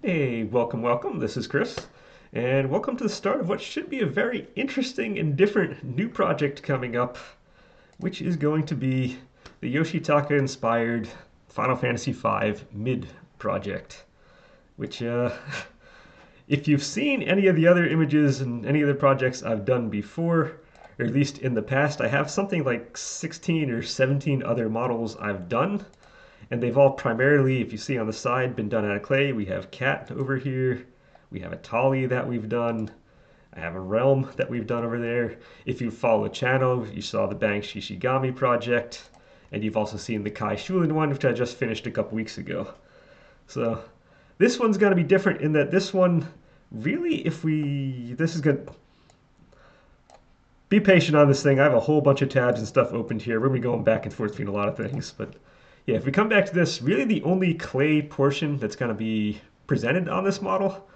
Hey, welcome. This is Chris, and welcome to the start of what should be a very interesting and different new project coming up, which is going to be the Yoshitaka inspired Final Fantasy V mid project. Which, if you've seen any of the other images and any other projects I've done before, or at least in the past, I have something like 16 or 17 other models I've done. And they've all primarily, if you see on the side, been done out of clay. We have Cat over here. We have a Tali that we've done. I have a Realm that we've done over there. If you follow the channel, you saw the Bang Shishigami project. And you've also seen the Kai Shulin one, which I just finished a couple weeks ago. So this one's going to be different in that this one, really, this is good. Be patient on this thing. I have a whole bunch of tabs and stuff opened here. We're going to be going back and forth between a lot of things, but yeah, if we come back to this, really the only clay portion that's going to be presented on this model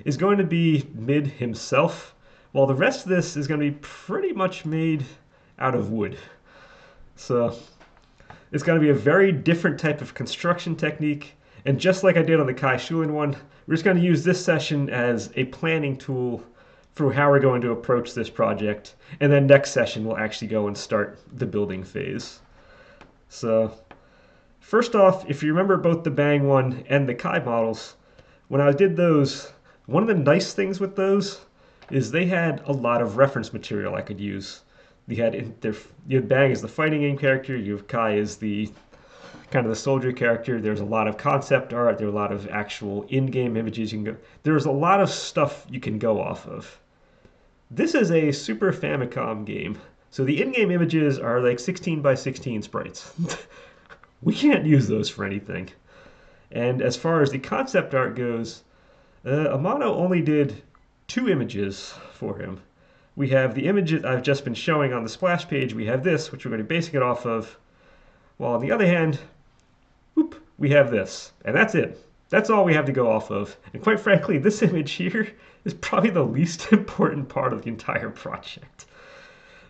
is going to be Mid himself, while the rest of this is going to be pretty much made out of wood. So it's going to be a very different type of construction technique, and just like I did on the Kai Shulin one, we're just going to use this session as a planning tool for how we're going to approach this project, and then next session we'll actually go and start the building phase. So first off, if you remember both the Bang one and the Kai models, when I did those, one of the nice things with those is they had a lot of reference material I could use. You had Bang as the fighting game character, you have Kai as the kind of the soldier character. There's a lot of concept art, there are a lot of actual in-game images you can go. There's a lot of stuff you can go off of. This is a Super Famicom game, so the in-game images are like 16 by 16 sprites. We can't use those for anything. And as far as the concept art goes, Amano only did 2 images for him. We have the images I've just been showing on the splash page. We have this, which we're going to be basing it off of. While on the other hand, we have this. And that's it. That's all we have to go off of. And quite frankly, this image here is probably the least important part of the entire project.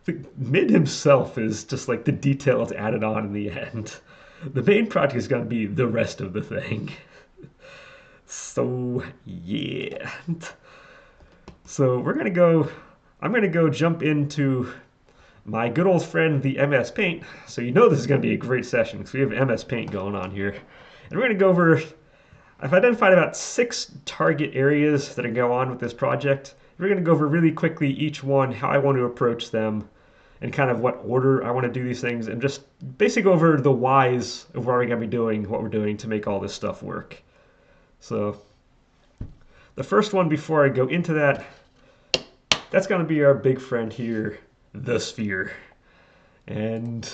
The Mid himself is just like the details added on in the end. The main project is going to be the rest of the thing. So, yeah. So I'm going to go jump into my good old friend, the MS Paint. So you know this is going to be a great session because we have MS Paint going on here. And we're going to go over, I've identified about 6 target areas that are going on with this project. We're going to go over really quickly each one, how I want to approach them, and kind of what order I want to do these things, and just basically go over the whys of what we're going to be doing, what we're doing to make all this stuff work. So the first one before I go into that, that's going to be our big friend here, the sphere. And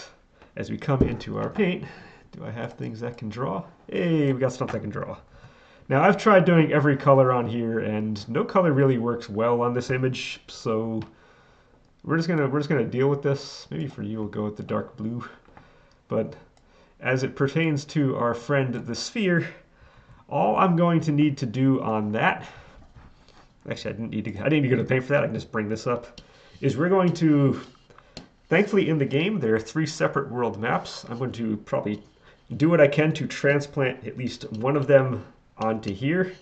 as we come into our paint, do I have things that can draw? Hey, we got stuff that can draw. Now I've tried doing every color on here, and no color really works well on this image, so we're just gonna deal with this. Maybe for you we'll go with the dark blue. But as it pertains to our friend the sphere, all I'm going to need to do on that, actually I didn't need to go to paint for that, I can just bring this up, is we're going to, thankfully in the game there are 3 separate world maps. I'm going to probably do what I can to transplant at least one of them onto here.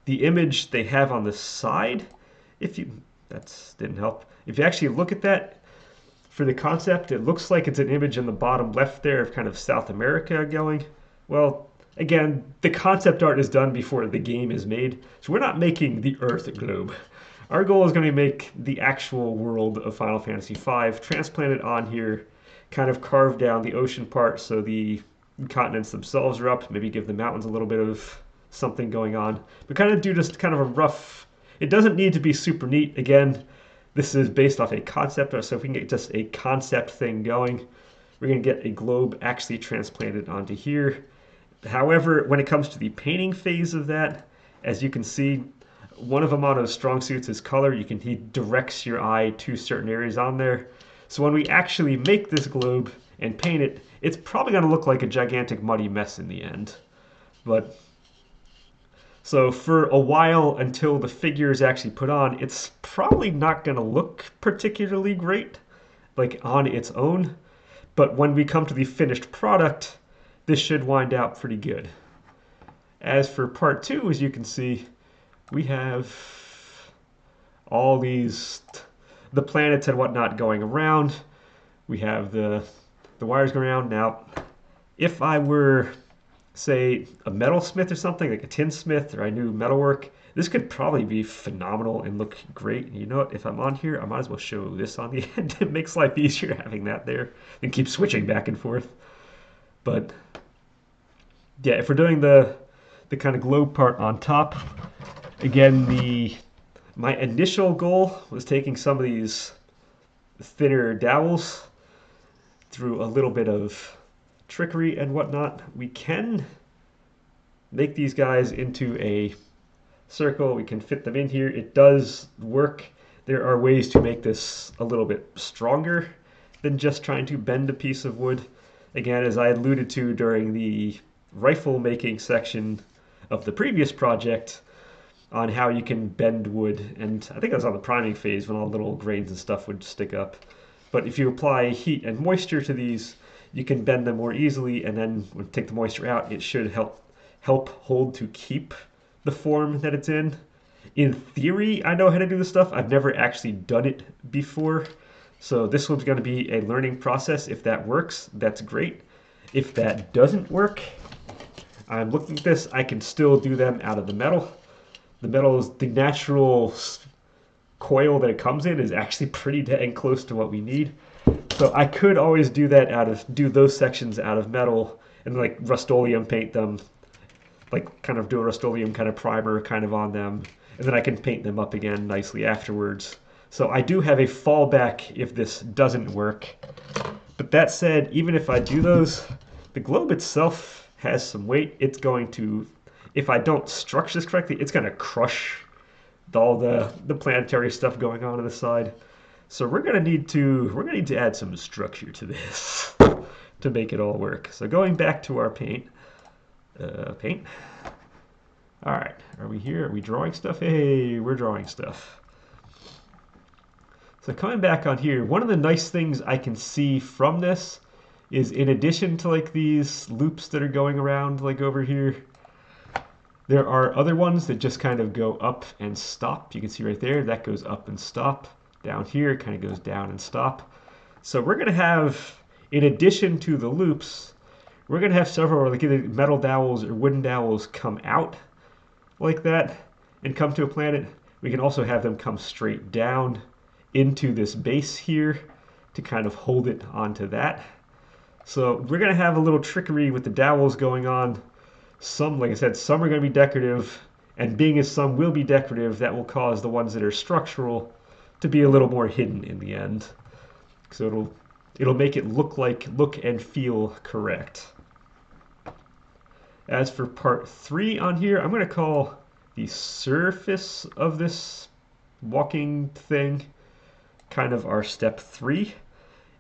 The image they have on the side, that didn't help. If you actually look at that, for the concept, it looks like it's an image in the bottom left there of kind of South America going. Well, again, the concept art is done before the game is made, so we're not making the Earth globe. Our goal is going to make the actual world of Final Fantasy V, transplant it on here, kind of carve down the ocean part so the continents themselves are up, maybe give the mountains a little bit of something going on, but kind of do just kind of a rough, it doesn't need to be super neat. Again, this is based off a concept, so if we can get just a concept thing going, we're going to get a globe actually transplanted onto here. However, when it comes to the painting phase of that, as you can see, one of Amano's strong suits is color. He directs your eye to certain areas on there. So when we actually make this globe and paint it, it's probably going to look like a gigantic muddy mess in the end. But so for a while until the figure is actually put on, it's probably not going to look particularly great, like on its own. But when we come to the finished product, this should wind out pretty good. As for part two, as you can see, we have all the planets and whatnot going around. We have the wires going around. Now, if I were, say, a metalsmith or something, like a tinsmith, or I knew metalwork, this could probably be phenomenal and look great. You know what? If I'm on here, I might as well show this on the end. It makes life easier having that there and keep switching back and forth. But yeah, if we're doing the kind of globe part on top, again, my initial goal was taking some of these thinner dowels through a little bit of trickery and whatnot. We can make these guys into a circle. We can fit them in here. It does work. There are ways to make this a little bit stronger than just trying to bend a piece of wood. Again, as I alluded to during the rifle making section of the previous project on how you can bend wood, and I think that was on the priming phase when all the little grains and stuff would stick up. But if you apply heat and moisture to these, you can bend them more easily, and then when you take the moisture out, it should help hold to keep the form that it's in. In theory, I know how to do this stuff. I've never actually done it before. So this one's going to be a learning process. If that works, that's great. If that doesn't work, I'm looking at this, I can still do them out of the metal. The metal is the natural coil that it comes in is actually pretty dang close to what we need. So I could always do those sections out of metal and like Rust-Oleum paint them, like kind of do a Rust-Oleum kind of primer kind of on them, and then I can paint them up again nicely afterwards. So I do have a fallback if this doesn't work. But that said, even if I do those, the globe itself has some weight. It's going to, if I don't structure this correctly, it's going to crush all the planetary stuff going on the side. So we're going to need to add some structure to this to make it all work. So going back to our paint. All right, are we here? Are we drawing stuff? Hey, we're drawing stuff. So coming back on here, one of the nice things I can see from this is in addition to like these loops that are going around like over here, there are other ones that just kind of go up and stop. You can see right there, that goes up and stop. Down here, it kind of goes down and stop. So we're going to have, in addition to the loops, we're going to have several like either metal dowels or wooden dowels come out like that and come to a planet. We can also have them come straight down into this base here to kind of hold it onto that. So we're going to have a little trickery with the dowels going on. Some, like I said, some are going to be decorative, and being as some will be decorative, that will cause the ones that are structural to be a little more hidden in the end. So it'll make it look and feel correct. As for part 3 on here, I'm going to call the surface of this walking thing kind of our step 3,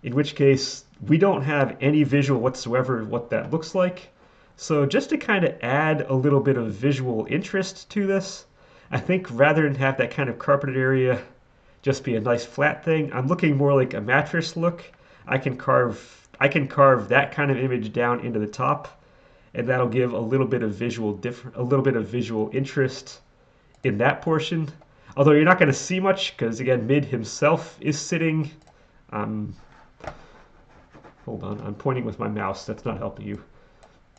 in which case we don't have any visual whatsoever what that looks like. So just to kind of add a little bit of visual interest to this, I think rather than have that kind of carpeted area just be a nice flat thing, I'm looking more like a mattress look. I can carve that kind of image down into the top, and that'll give a little bit of visual interest in that portion. Although you're not going to see much because again, Mid himself is sitting. Hold on, I'm pointing with my mouse. That's not helping you.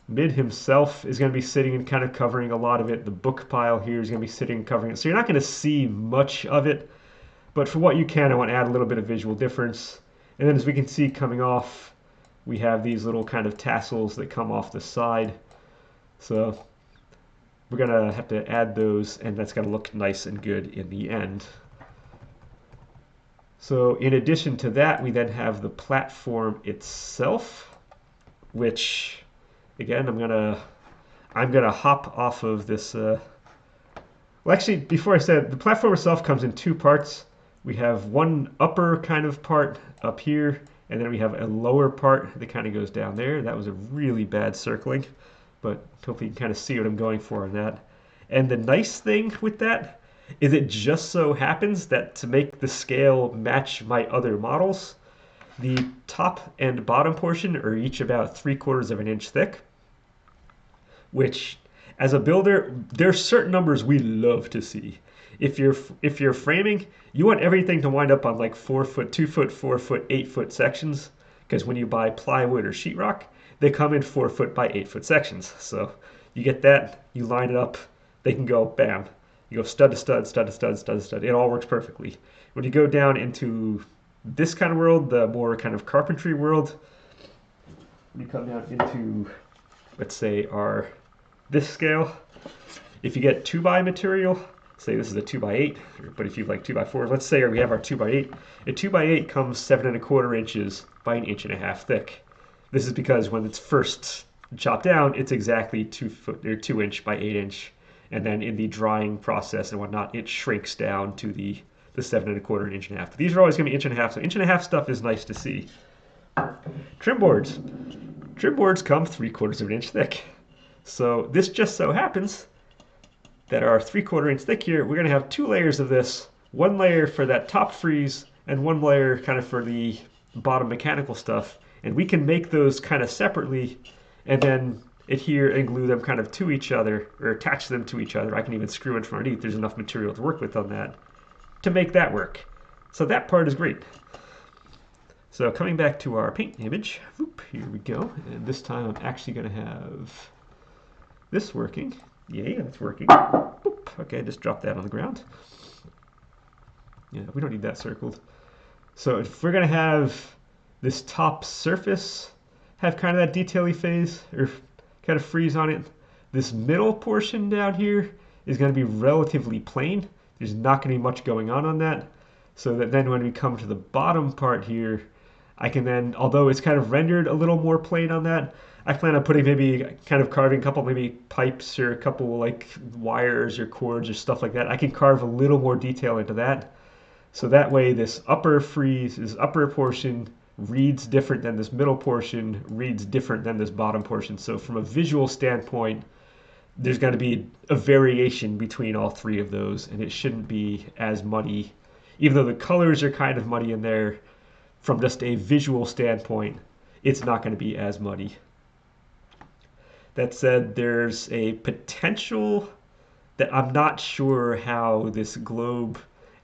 Mid himself is going to be sitting and kind of covering a lot of it. The book pile here is going to be sitting and covering it. So you're not going to see much of it. But for what you can, I want to add a little bit of visual difference. And then as we can see coming off, we have these little kind of tassels that come off the side. So we're going to have to add those, and that's going to look nice and good in the end. So in addition to that, we then have the platform itself, which again, I'm gonna hop off of this. Well, actually, before I said, the platform itself comes in 2 parts. We have one upper kind of part up here, and then we have a lower part that kind of goes down there. That was a really bad circling, but hopefully you can kind of see what I'm going for on that. And the nice thing with that is it just so happens that to make the scale match my other models, the top and bottom portion are each about 3/4 of an inch thick, which As a builder, there's certain numbers we love to see. If you're framing, you want everything to wind up on like 4 foot, 2 foot, 4 foot, 8 foot sections. Because when you buy plywood or sheetrock, they come in 4 foot by 8 foot sections. So you get that, you line it up, they can go bam. You go stud to stud, stud to stud, stud to stud. It all works perfectly. When you go down into this kind of world, the more kind of carpentry world, we come down into, let's say, this scale. If you get 2x material, say this is a 2x8, but if you like 2x4, let's say we have our 2x8. A 2x8 comes 7¼ inches by 1.5 inches thick. This is because when it's first chopped down, it's exactly 2 foot or 2 inch by 8 inch, and then in the drying process and whatnot, it shrinks down to the 7¼ and 1.5 inch. But these are always going to be 1.5 inch, so 1.5 inch stuff is nice to see. Trim boards. Trim boards come 3/4 inch thick. So this just so happens that our 3/4 inch thick here, we're going to have 2 layers of this. One layer for that top freeze and one layer kind of for the bottom mechanical stuff. And we can make those kind of separately and then adhere and glue them kind of to each other or attach them to each other. I can even screw in from underneath. There's enough material to work with on that to make that work. So that part is great. So coming back to our paint image, whoop, here we go. And this time I'm actually going to have this working. Yay, that's working. Boop. Okay, just drop that on the ground. Yeah, we don't need that circled. So if we're going to have this top surface have kind of that detail-y phase or kind of freeze on it, this middle portion down here is going to be relatively plain. There's not going to be much going on that. So that then when we come to the bottom part here, I can then, although it's kind of rendered a little more plain on that, I plan on putting maybe kind of carving a couple maybe pipes or a couple like wires or cords or stuff like that. I can carve a little more detail into that. So that way this upper freeze, this upper portion reads different than this middle portion, reads different than this bottom portion. So from a visual standpoint, there's going to be a variation between all three of those, and it shouldn't be as muddy. Even though the colors are kind of muddy in there, from just a visual standpoint, it's not going to be as muddy. That said, there's a potential that I'm not sure how this globe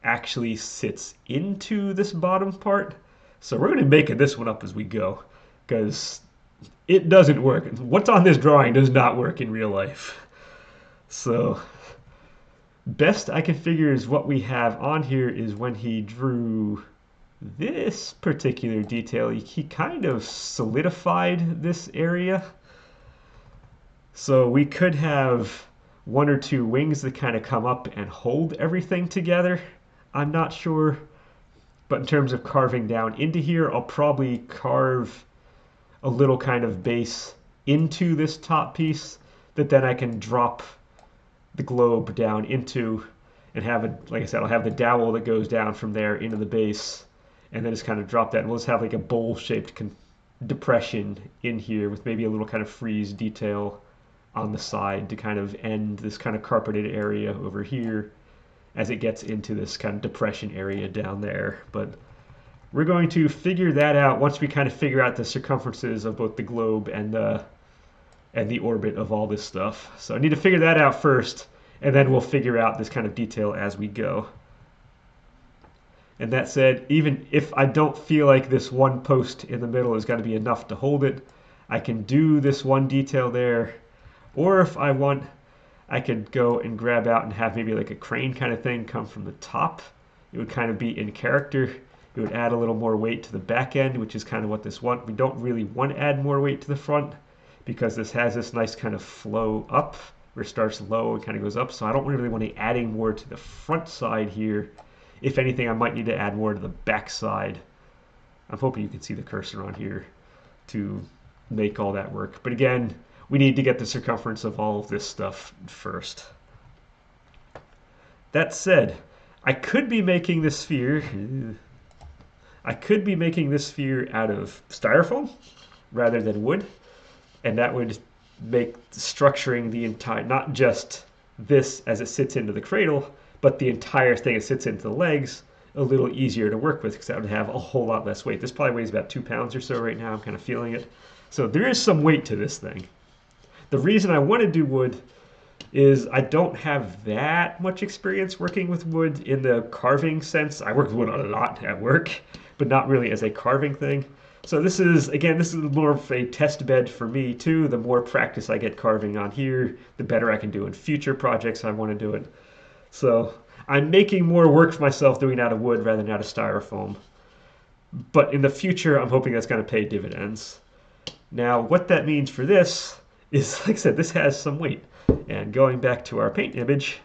actually sits into this bottom part. So we're going to be making this one up as we go, because it doesn't work. What's on this drawing does not work in real life. So best I can figure is what we have on here is when he drew this particular detail, he kind of solidified this area. So we could have 1 or 2 wings that kind of come up and hold everything together. I'm not sure. But in terms of carving down into here, I'll probably carve a little kind of base into this top piece that then I can drop the globe down into and have it, like I said, I'll have the dowel that goes down from there into the base and then just kind of drop that. And we'll just have like a bowl-shaped depression in here with maybe a little kind of freeze detail on the side to kind of end this kind of carpeted area over here as it gets into this kind of depression area down there. But we're going to figure that out once we kind of figure out the circumferences of both the globe and the orbit of all this stuff. So I need to figure that out first, and then we'll figure out this kind of detail as we go. And that said, even if I don't feel like this one post in the middle is going to be enough to hold it, I can do this one detail there. Or if I want, I could go and grab out and have maybe like a crane kind of thing come from the top. It would kind of be in character. It would add a little more weight to the back end, which is kind of what this wants. We don't really want to add more weight to the front because this has this nice kind of flow up where it starts low and kind of goes up. So I don't really want to be adding more to the front side here. If anything, I might need to add more to the back side. I'm hoping you can see the cursor on here to make all that work. But again, we need to get the circumference of all of this stuff first. That said, I could be making this sphere out of styrofoam rather than wood, and that would make structuring the entire, not just this as it sits into the cradle, but the entire thing as it sits into the legs, a little easier to work with because that would have a whole lot less weight. This probably weighs about 2 pounds or so right now. I'm kind of feeling it. So there is some weight to this thing. The reason I want to do wood is I don't have that much experience working with wood in the carving sense. I work with wood a lot at work, but not really as a carving thing. So this is, again, this is more of a test bed for me too. The more practice I get carving on here, the better I can do in future projects I want to do it. So I'm making more work for myself doing it out of wood rather than out of styrofoam. But in the future, I'm hoping that's going to pay dividends. Now, what that means for this is, like I said, this has some weight. And going back to our paint image,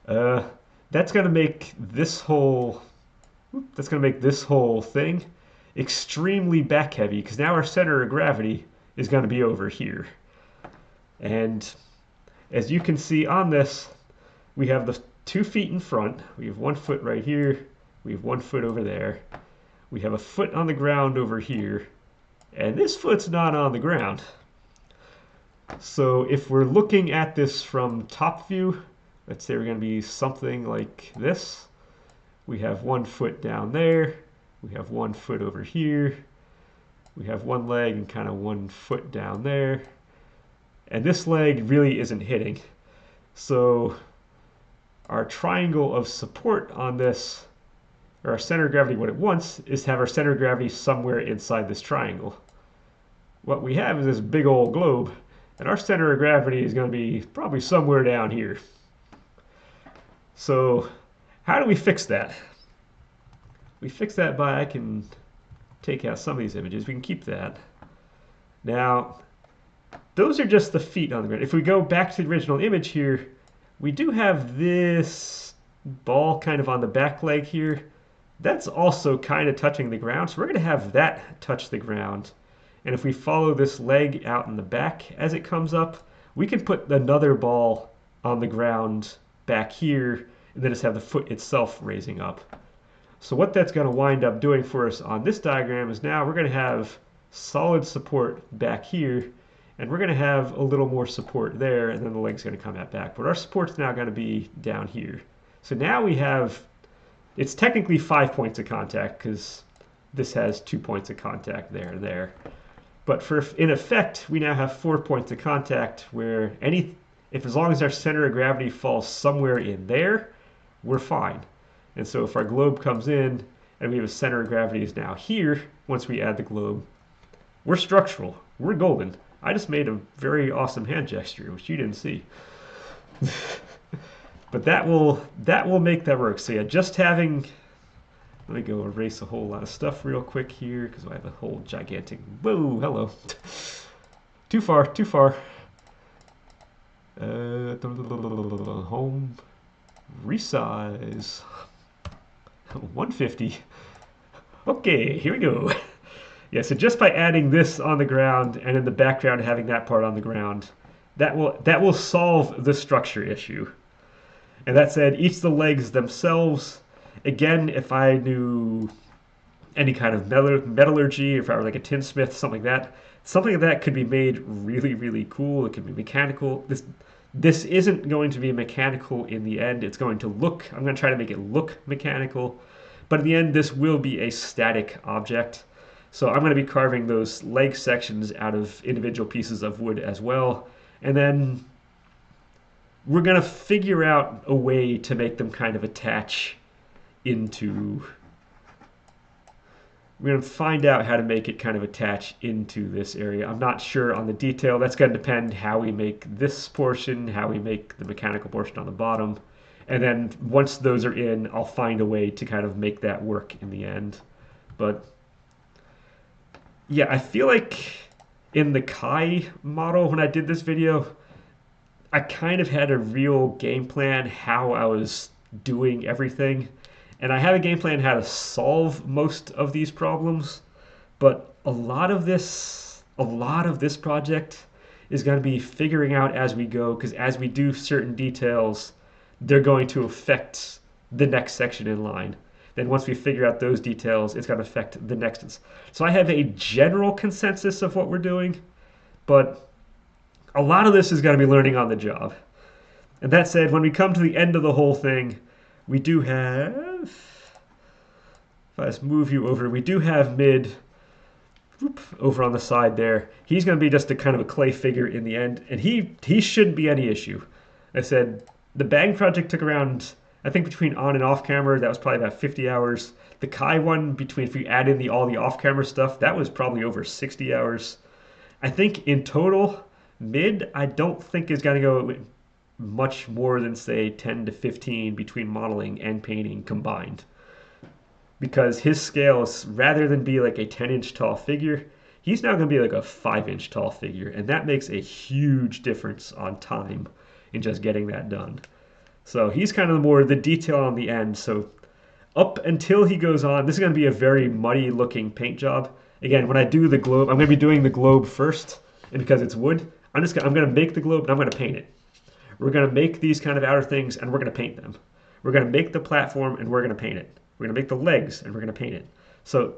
that's going to make this whole thing extremely back heavy because now our center of gravity is going to be over here. And as you can see on this, we have the 2 feet in front. We have 1 foot right here. We have 1 foot over there. We have a foot on the ground over here. And this foot's not on the ground. So if we're looking at this from top view, let's say we're going to be something like this. We have 1 foot down there. We have 1 foot over here. We have 1 leg and kind of 1 foot down there. And this leg really isn't hitting. So our triangle of support on this, or our center of gravity, what it wants is to have our center of gravity somewhere inside this triangle. What we have is this big old globe, and our center of gravity is going to be probably somewhere down here. So how do we fix that? We fix that by, I can take out some of these images. We can keep that. Now, those are just the feet on the ground. If we go back to the original image here, we do have this ball kind of on the back leg here. That's also kind of touching the ground, so we're going to have that touch the ground. And if we follow this leg out in the back as it comes up, we can put another ball on the ground back here, and then just have the foot itself raising up. So what that's going to wind up doing for us on this diagram is now we're going to have solid support back here, and we're going to have a little more support there, and then the leg's going to come out back. But our support's now going to be down here. So now we have, it's technically 5 points of contact because this has 2 points of contact there and there. But in effect, we now have 4 points of contact where as long as our center of gravity falls somewhere in there, we're fine. And so if our globe comes in and we have a center of gravity is now here, once we add the globe, we're structural. We're golden. I just made a very awesome hand gesture, which you didn't see. But that will make that work. So yeah, just having, let me go erase a whole lot of stuff real quick here because I have a whole gigantic, whoa, hello. Too far, too far. Home, resize, 150. Okay, here we go. Yeah, so just by adding this on the ground and in the background having that part on the ground, that will solve the structure issue. And that said, each of the legs themselves, again, if I knew any kind of metallurgy, if I were like a tinsmith, something like that could be made really, really cool. It could be mechanical. This isn't going to be mechanical in the end. It's going to look, I'm going to try to make it look mechanical. But in the end, this will be a static object. So I'm going to be carving those leg sections out of individual pieces of wood as well. And then we're going to figure out a way to make them kind of attach into, we're going to find out how to make it kind of attach into this area. I'm not sure on the detail. That's going to depend how we make this portion, how we make the mechanical portion on the bottom. And then once those are in, I'll find a way to kind of make that work in the end. But yeah, I feel like in the Kai model, when I did this video, I kind of had a real game plan how I was doing everything. And I have a game plan how to solve most of these problems. But a lot of this project is going to be figuring out as we go, because as we do certain details, they're going to affect the next section in line. Then once we figure out those details, it's going to affect the next. So I have a general consensus of what we're doing, but a lot of this is going to be learning on the job. And that said, when we come to the end of the whole thing, we do have, if I just move you over, we do have mid over on the side there. He's going to be just a kind of a clay figure in the end, and he shouldn't be any issue. I said the bag project took around, I think between on and off camera, that was probably about 50 hours. The Kai one, between if you add in all the off camera stuff, that was probably over 60 hours. I think in total, mid, I don't think is going to go much more than say 10 to 15 between modeling and painting combined, because his scale is, rather than be like a 10-inch tall figure, he's now going to be like a 5-inch tall figure, and that makes a huge difference on time in just getting that done. So he's kind of more the detail on the end. So up until he goes on, this is going to be a very muddy looking paint job. Again, when I do the globe, I'm going to be doing the globe first, and because it's wood, I'm going to make the globe and I'm going to paint it. We're going to make these kind of outer things and we're going to paint them. We're going to make the platform and we're going to paint it. We're going to make the legs and we're going to paint it. So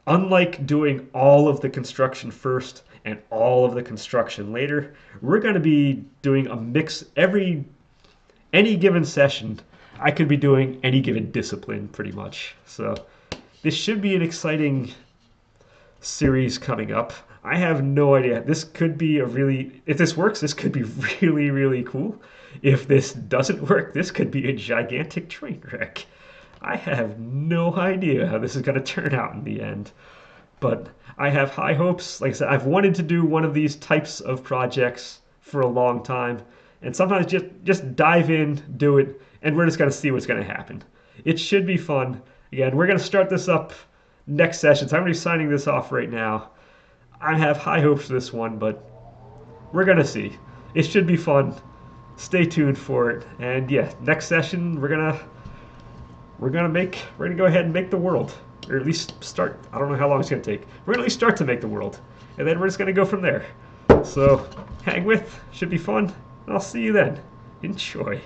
unlike doing all of the construction first and all of the construction later, we're going to be doing a mix. Any given session, I could be doing any given discipline pretty much. So this should be an exciting series coming up. I have no idea. This could be if this works, this could be really, really cool. If this doesn't work, this could be a gigantic train wreck. I have no idea how this is going to turn out in the end. But I have high hopes. Like I said, I've wanted to do one of these types of projects for a long time. And sometimes just dive in, do it, and we're just going to see what's going to happen. It should be fun. Again, we're going to start this up next session. So I'm going to be signing this off right now. I have high hopes for this one, but we're going to see. It should be fun. Stay tuned for it. And yeah, next session we're gonna go ahead and make the world, or at least start. I don't know how long it's gonna take. We're gonna at least start to make the world, and then we're just gonna go from there. So hang with, should be fun. I'll see you then. Enjoy.